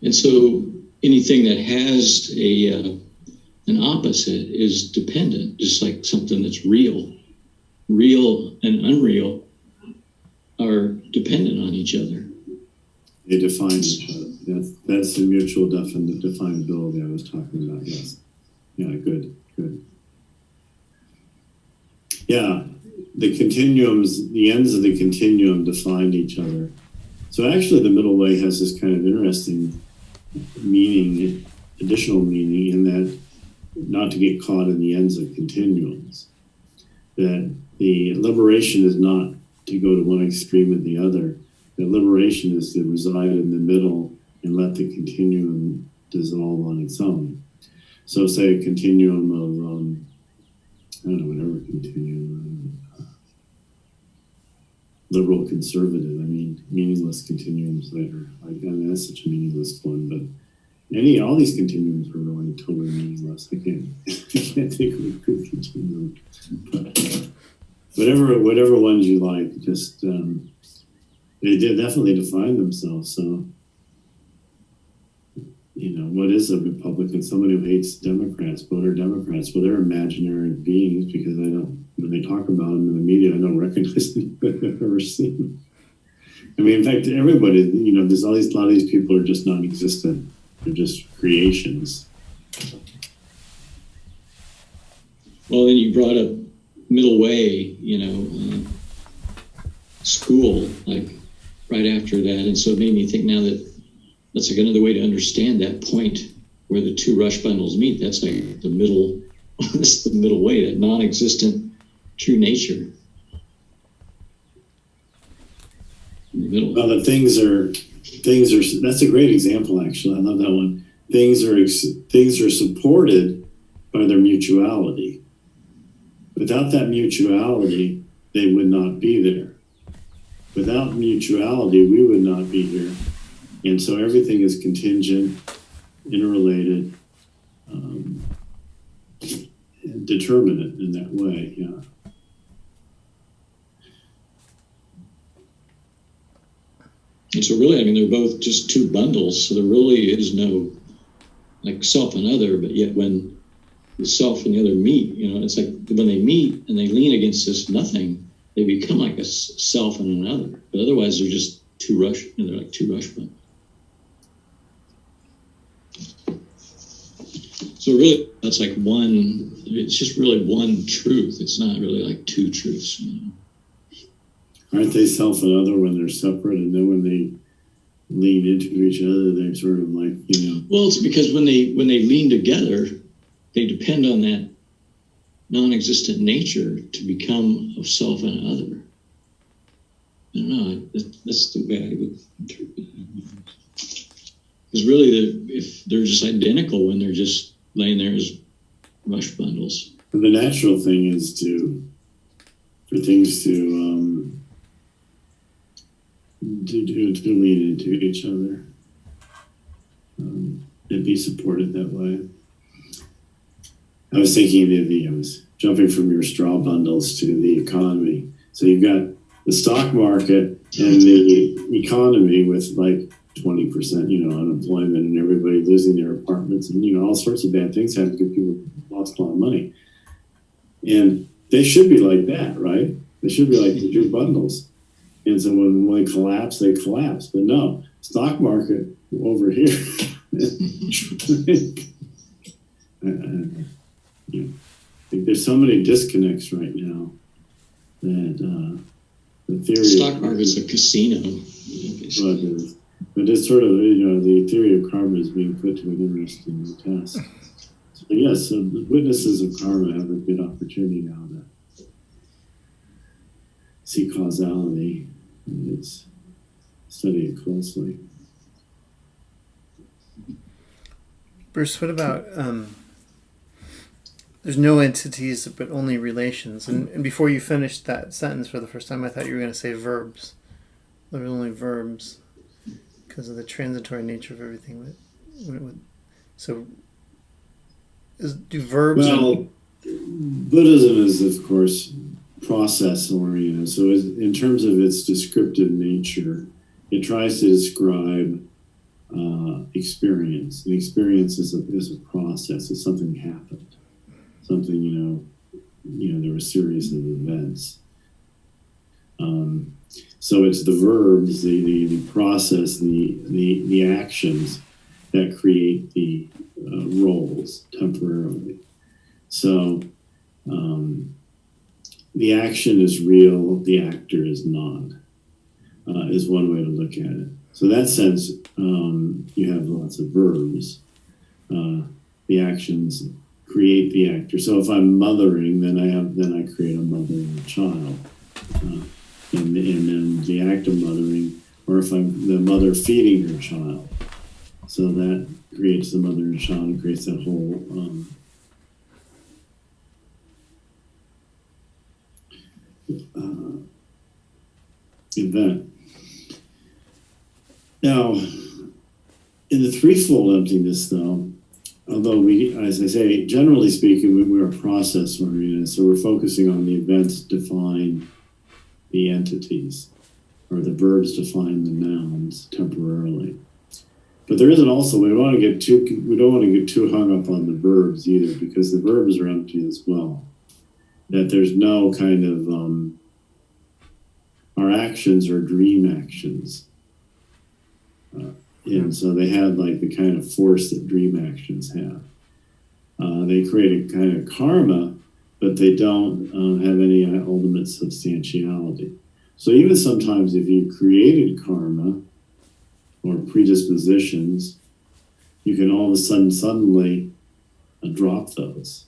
and so anything that has an opposite is dependent, just like something that's real and unreal are dependent on each other. They define each other. That's the mutual definability I was talking about. Yes. Yeah. Good. Yeah. The continuums, the ends of the continuum define each other. So actually, the middle way has this kind of interesting meaning, additional meaning, in that not to get caught in the ends of continuums. That the liberation is not to go to one extreme or the other. The liberation is to reside in the middle and let the continuum dissolve on its own. So say a continuum of, whatever continuum, liberal conservative, meaningless continuums later. That's such a meaningless one, but all these continuums are really totally meaningless. I can't think of a good continuum. But whatever ones you like, just they definitely define themselves. So, what is a Republican? Someone who hates Democrats. What are Democrats? Well, they're imaginary beings because when they talk about them in the media, I don't recognize anybody I've ever seen. In fact, everybody, there's a lot of these people are just non-existent. They're just creations. Well, then you brought up middle way, school, like right after that. And so it made me think now that that's like another way to understand that point where the two rush bundles meet. That's like the middle, that's the middle way, that non-existent true nature. In the middle. Well, things are, that's a great example, actually. I love that one. Things are supported by their mutuality. Without that mutuality, they would not be there. Without mutuality, we would not be here. And so everything is contingent, interrelated, determinate in that way, yeah. And so really, they're both just two bundles, so there really is no like self and other, but yet when the self and the other meet, it's like when they meet and they lean against this nothing, they become like a self and another. But otherwise, they're just two rush, they're like two rush bundles. So really, that's like one, it's just really one truth. It's not really like two truths. Aren't they self and other when they're separate, and then when they lean into each other, they're sort of like, Well, it's because when they lean together, they depend on that non-existent nature to become of self and other. I don't know. That's the way I would interpret it. Because really, if they're just identical when they're just laying there as rush bundles. the natural thing is to for things to lean into each other, and be supported that way. I was thinking I was jumping from your straw bundles to the economy. So you've got the stock market and the economy with like 20%, unemployment and everybody losing their apartments and, all sorts of bad things happen because people lost a lot of money. And they should be like that, right? They should be like the two bundles. And so when they collapse, they collapse. But no, stock market over here. I think there's so many disconnects right now that the theory stock market is a casino. But it's sort of, the theory of karma is being put to an interesting test. So yes, the witnesses of karma have a good opportunity now to see causality. And it's study it closely. Bruce, what about there's no entities but only relations? And before you finished that sentence for the first time, I thought you were going to say verbs. There were only verbs because of the transitory nature of everything. So, do verbs? Well, Buddhism is, of course, process oriented. So, in terms of its descriptive nature, it tries to describe experience. And experience is a process. It's something happened. Something, there were a series of events. So it's the verbs, the process, the actions that create the roles temporarily. So the action is real, the actor is not, is one way to look at it. So in that sense, you have lots of verbs. The actions create the actor. So if I'm mothering, then I create a mother and a child. And then the act of mothering, or if I'm the mother feeding her child. So that creates the mother and child and creates that whole event. Now, in the threefold emptiness, though, although we, as I say, generally speaking, we're process oriented, so we're focusing on the events define the entities, or the verbs define the nouns temporarily. But there isn't also, we don't want to get too hung up on the verbs either, because the verbs are empty as well. That there's no kind of our actions are dream actions. And so they have like the kind of force that dream actions have. They create a kind of karma, but they don't have any ultimate substantiality. So even sometimes if you created karma or predispositions, you can all of a sudden suddenly drop those.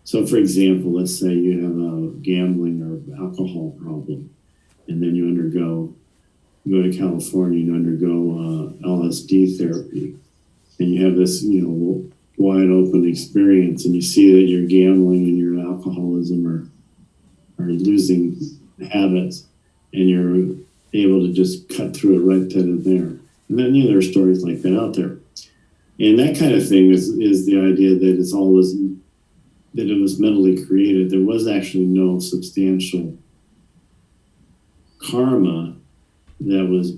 So for example, let's say you have a gambling or alcohol problem, and then you go to California and undergo LSD therapy, and you have this, wide open experience, and you see that your gambling and your alcoholism are losing habits, and you're able to just cut through it right then and there. And then there are stories like that out there, and that kind of thing is the idea that it was mentally created. There was actually no substantial karma that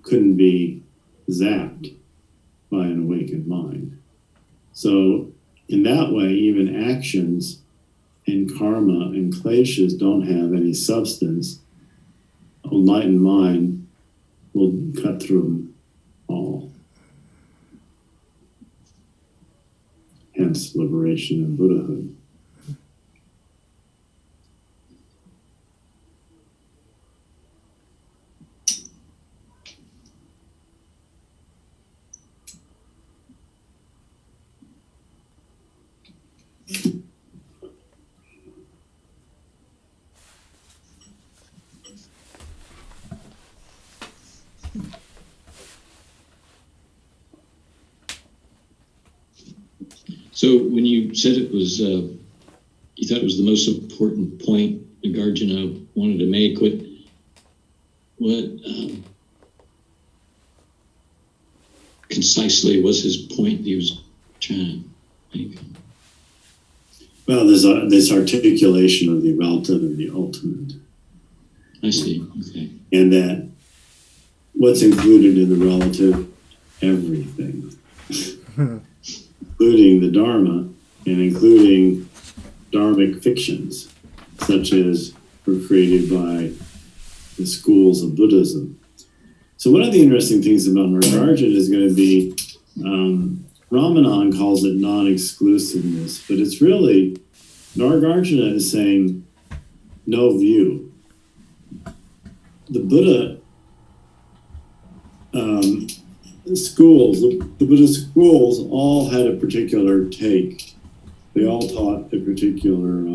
couldn't be zapped by an awakened mind. So in that way, even actions and karma and kleshas don't have any substance. A enlightened mind will cut through them all. Hence liberation and Buddhahood. So when you said it was, you thought was the most important point Nagarjuna wanted to make. What concisely was his point he was trying to make? Well, there's this articulation of the relative and the ultimate. I see. Okay. And that what's included in the relative? Everything. Including the Dharma and including Dharmic fictions, such as were created by the schools of Buddhism. So one of the interesting things about Nagarjuna is going to be, Ramanan calls it non-exclusiveness, but it's really, Nagarjuna is saying no view. The Buddha schools, the Buddhist schools all had a particular take. They all taught a particular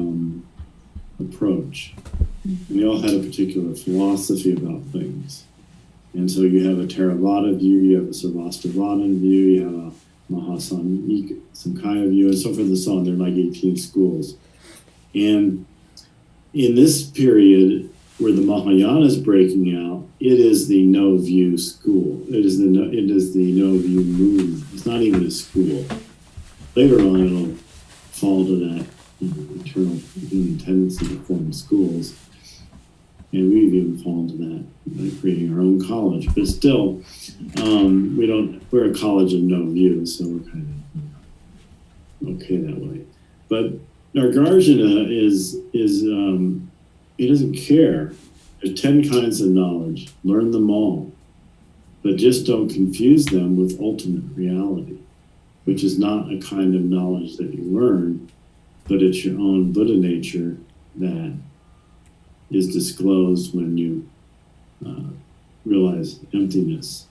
approach. And they all had a particular philosophy about things. And so you have a Theravada view, you have a Sarvastivadin view, you have a Mahasamkhya view, and so forth and so on. There are like 18 schools. And in this period where the Mahayana is breaking out, it is the no view school. It is the no view movement. It's not even a school. Later on, it'll fall to that eternal human tendency to form schools. And we've even fallen to that by creating our own college. But still, we're a college of no view, so we're kind of okay that way. But Nagarjuna he doesn't care. There's 10 kinds of knowledge. Learn them all. But just don't confuse them with ultimate reality, which is not a kind of knowledge that you learn, but it's your own Buddha nature that is disclosed when you realize emptiness.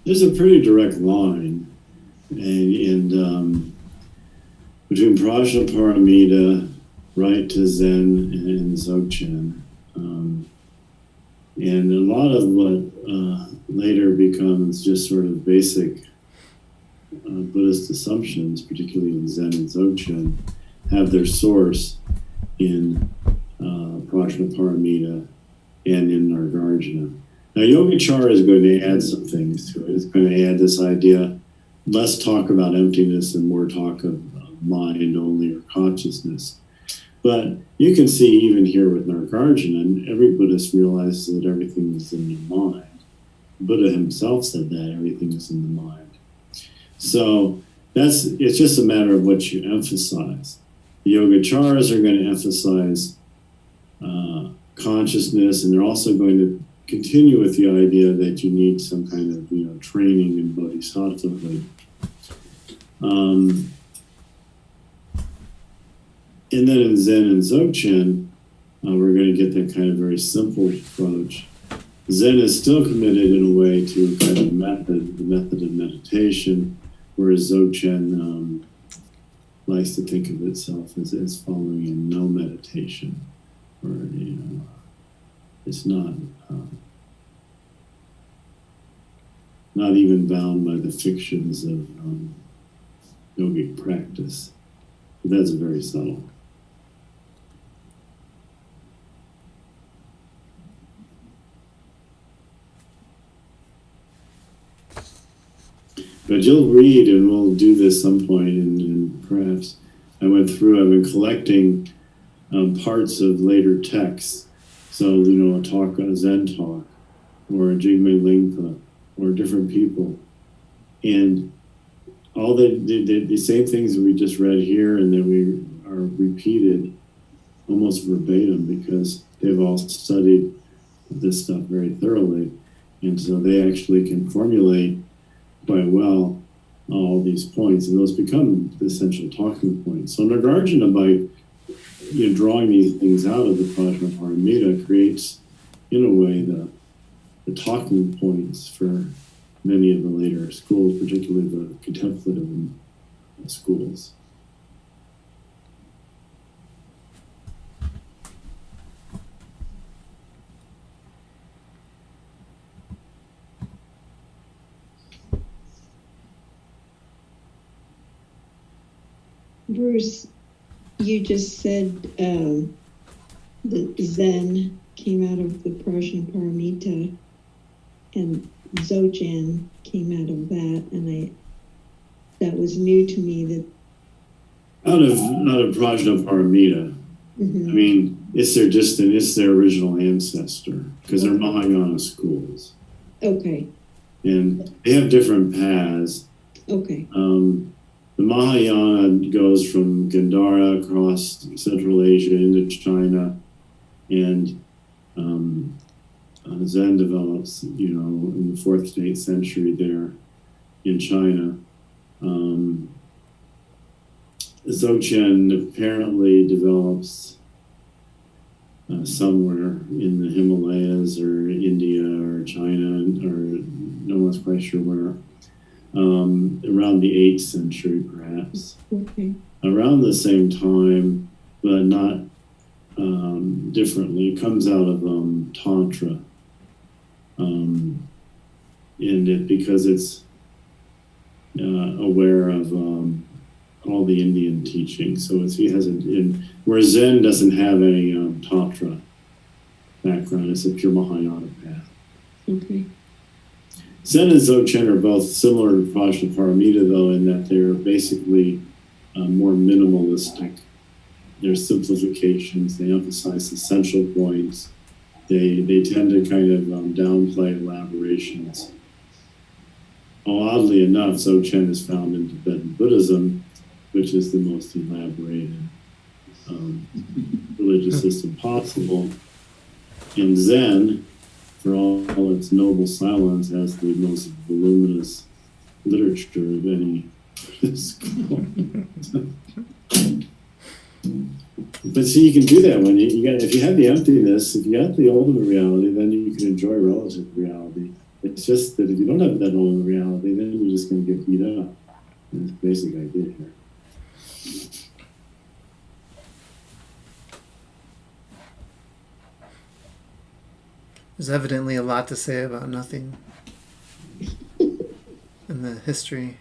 There's a pretty direct line and between Prajnaparamita, right to Zen, and Dzogchen. And a lot of what later becomes just sort of basic Buddhist assumptions, particularly in Zen and Dzogchen, have their source in Prajnaparamita and in Nagarjuna. Now, Yogacara is going to add some things to it. It's going to add this idea, less talk about emptiness and more talk of mind only or consciousness. But you can see even here with Nagarjuna, every Buddhist realizes that everything is in the mind. Buddha himself said that everything is in the mind. So it's just a matter of what you emphasize. The Yogacaras are going to emphasize consciousness, and they're also going to continue with the idea that you need some kind of training in bodhisattvahood. And then in Zen and Dzogchen, we're going to get that kind of very simple approach. Zen is still committed in a way to a kind of method, the method of meditation, whereas Dzogchen likes to think of itself as following in no meditation, or it's not even bound by the fictions of yogic practice. But that's very subtle. But you'll read, and we'll do this some point, and perhaps I've been collecting parts of later texts. So, a Zen talk, or a Jigme Lingpa, or different people. And all the same things that we just read here and that we are repeated almost verbatim, because they've all studied this stuff very thoroughly. And so they actually can formulate quite well all these points, and those become the essential talking points. So Nagarjuna, by drawing these things out of the Prajnaparamita creates, in a way, the talking points for many of the later schools, particularly the contemplative schools. Bruce, you just said that Zen came out of the Prajnaparamita and Dzogchen came out of that, and that was new to me. That Out of Prajnaparamita. Mhm. I mean, it's their original ancestor, because they're Mahayana schools. Okay, And they have different paths. okay, The Mahayana goes from Gandhara across Central Asia into China, and Zen develops, in the 4th to 8th century there in China. Dzogchen apparently develops somewhere in the Himalayas or India or China, or no one's quite sure where. Around the 8th century, perhaps. okay, Around the same time, but not differently. It comes out of Tantra. Because it's aware of all the Indian teaching. So where Zen doesn't have any Tantra background, it's a pure Mahayana path. okay, Zen and Dzogchen are both similar to Prajnaparamita, though, in that they're basically more minimalistic. They're simplifications. They emphasize essential points. They tend to kind of downplay elaborations. Oddly enough, Dzogchen is found in Tibetan Buddhism, which is the most elaborated religious system possible. And Zen, for all its noble silence, has the most voluminous literature of any school. But see, you can do that when if you have the emptiness, if you got the ultimate reality, then you can enjoy relative reality. It's just that if you don't have that ultimate reality, then you're just going to get beat up. That's the basic idea here. There's evidently a lot to say about nothing in the history.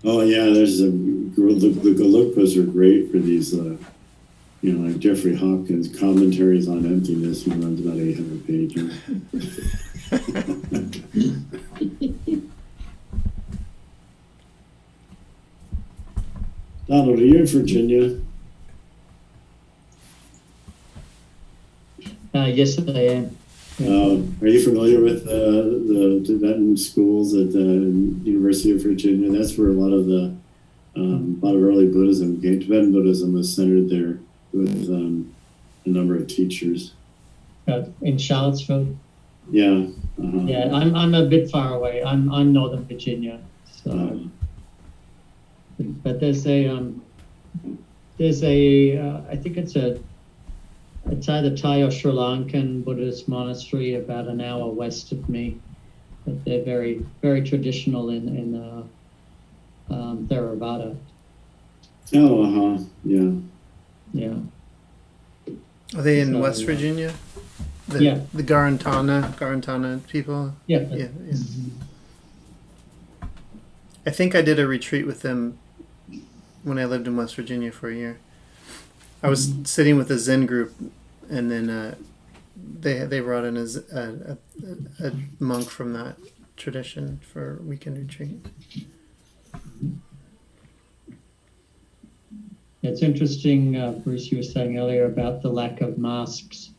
Oh yeah, the Gelugpas are great for these, like Jeffrey Hopkins commentaries on emptiness. He runs about 800 pages. Donald, are you in Virginia? Yes, I am. Are you familiar with the Tibetan schools at the University of Virginia? That's where a lot of early Buddhism came. Tibetan Buddhism was centered there with a number of teachers. In Charlottesville. Yeah. Yeah, I'm a bit far away. I'm Northern Virginia. So, but there's a I think it's either Thai or Sri Lankan Buddhist monastery about an hour west of me. But they're very, very traditional in Theravada. Oh, yeah. Yeah. Are they in So, West Virginia? Yeah. The Garantana people? Yeah. Yeah. I think I did a retreat with them when I lived in West Virginia for a year. I was sitting with a Zen group, and then they brought in a monk from that tradition for a weekend retreat. It's interesting, Bruce, you were saying earlier about the lack of masks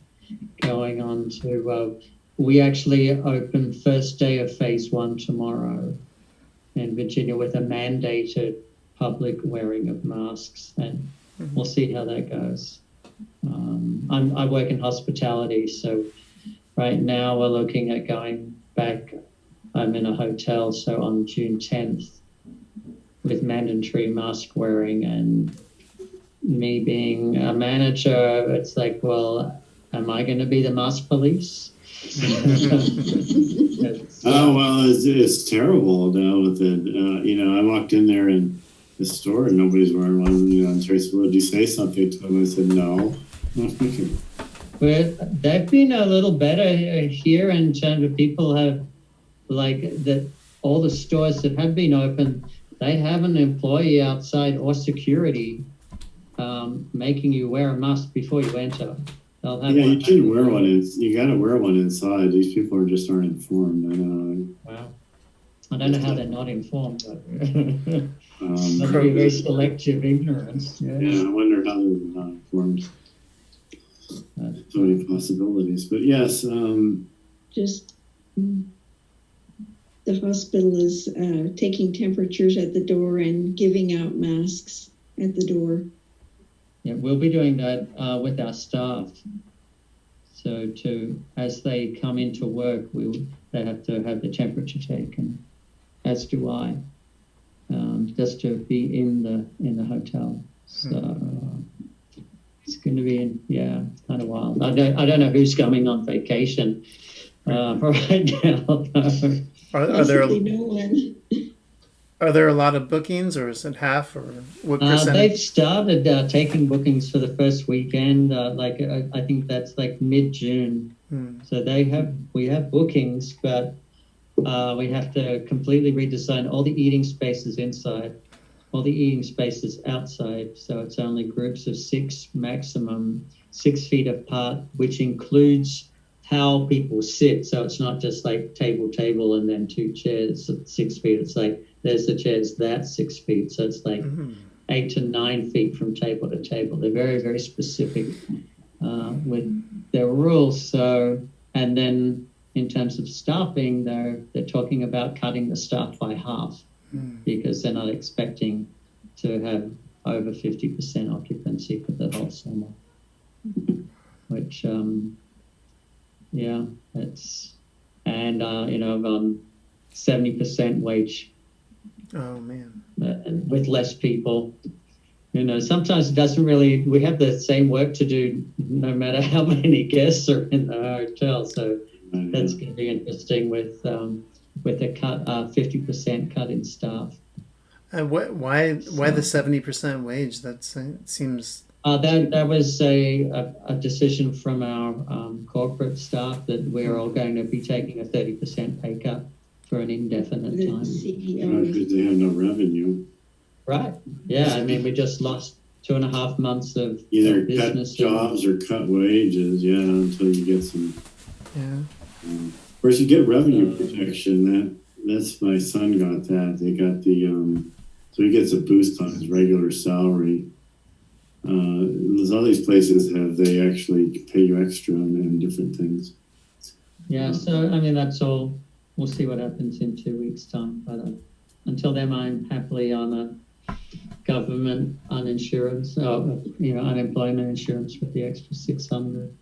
going on to, we actually open first day of phase 1 tomorrow in Virginia with a mandated public wearing of masks, and we'll see how that goes. I work in hospitality, so right now we're looking at going back. I'm in a hotel, so on June 10th with mandatory mask wearing and me being a manager, it's like, well, am I going to be the mask police? Oh, well, it's terrible now with it. I walked in there in the store and nobody's wearing one. And Tracy said, well, did you say something to him? I said, no. But they've been a little better here in terms of people have, like, that all the stores that have been open, they have an employee outside or security making you wear a mask before you enter. They'll have Yeah, one. you shouldn't wear one. You got to wear one inside. These people just aren't informed. I know. Wow. I don't know how they're not informed, but Um, very, very selective ignorance. Yeah. Yeah, I wonder how they're not informed. So many possibilities. But yes, Just the hospital is taking temperatures at the door and giving out masks at the door. Yeah, we'll be doing that with our staff. So as they come into work, they have to have the temperature taken, as do I, just to be in the hotel. So it's going to be kind of wild. I don't know who's coming on vacation right now. Are there Possibly no one. are there a lot of bookings, or is it half, or what percentage? They've started taking bookings for the first weekend. I think that's like mid-June. So we have bookings, but we have to completely redesign all the eating spaces inside, all the eating spaces outside. So it's only groups of 6, maximum 6 feet apart, which includes how people sit. So it's not just like table, and then 2 chairs at 6 feet. It's like there's the chairs that's 6 feet. So it's like 8 to 9 feet from table to table. They're very, very specific with their rules. So, and then in terms of staffing, they're talking about cutting the staff by half because they're not expecting to have over 50% occupancy for the whole summer, which, it's, and, 70% wage Oh man. with less people. Sometimes it doesn't really, we have the same work to do no matter how many guests are in the hotel. So that's going to be interesting with a cut, 50% cut in staff. Why the 70% wage? It seems. That was a decision from our corporate staff that we're all going to be taking a 30% pay cut for an indefinite The time. CEO. because they have no revenue. Right. Yeah. I mean, we just lost 2.5 months of Either cut business. jobs or cut wages, until you get some. Yeah. Of course, you get revenue protection. That's my son got that. They got so he gets a boost on his regular salary. All these places they actually pay you extra and different things. Yeah. So, I mean, that's all. We'll see what happens in 2 weeks' time. But until then, I'm happily on a government unemployment insurance with the extra 600.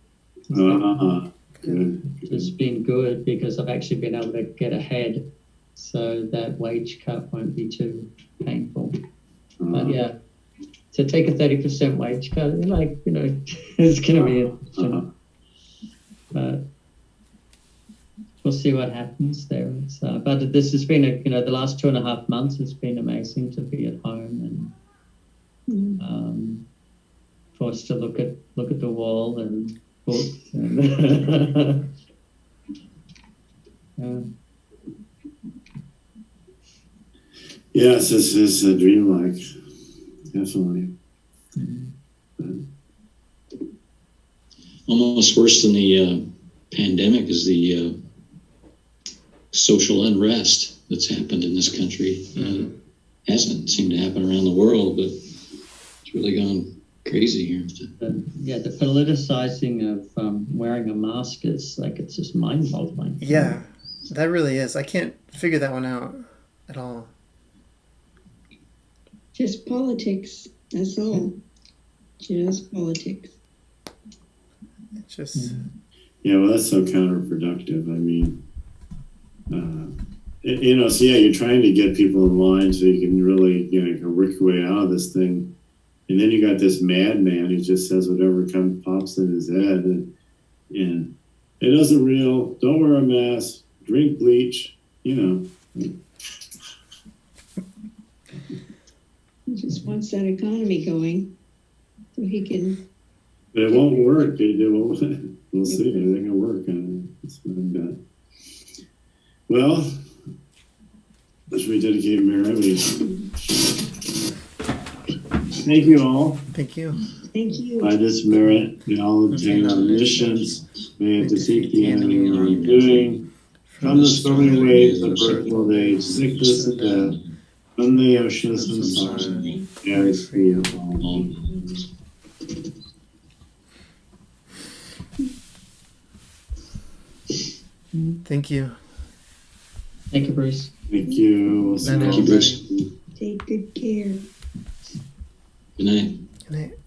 Good. It's been good because I've actually been able to get ahead, so that wage cut won't be too painful. But yeah, to take a 30% wage cut, it's going to be interesting. But we'll see what happens there. But this has been the last 2.5 months. It's been amazing to be at home and forced to look at the wall and books. And Yes, this is a dreamlike, definitely. Almost worse than the pandemic is the social unrest that's happened in this country. Hasn't seemed to happen around the world, but it's really gone crazy here. The politicizing of wearing a mask is it's just mind-boggling. Yeah, that really is. I can't figure that one out at all. Just politics. That's all. Just politics. It's just. Yeah, well, that's so counterproductive. I mean, you're trying to get people in line so you can really, work your way out of this thing. And then you got this madman who just says whatever pops in his head, and it isn't real. Don't wear a mask. Drink bleach. You know. He just wants that economy going, so he can. But it won't work. We'll see. It ain't gonna work. It's not that. Well, let's rededicate Mary. Thank you all. Thank you. Thank you. By this merit, we all obtain our missions. May it defeat the enemy in wrongdoing. From the stormy waves of birth, old age, sickness, and death. From the oceans and sorrow, carry free of all. Thank you. Thank you, Bruce. Thank you. We'll see Thank you, Bruce. you. Take good care. Good night. Good night.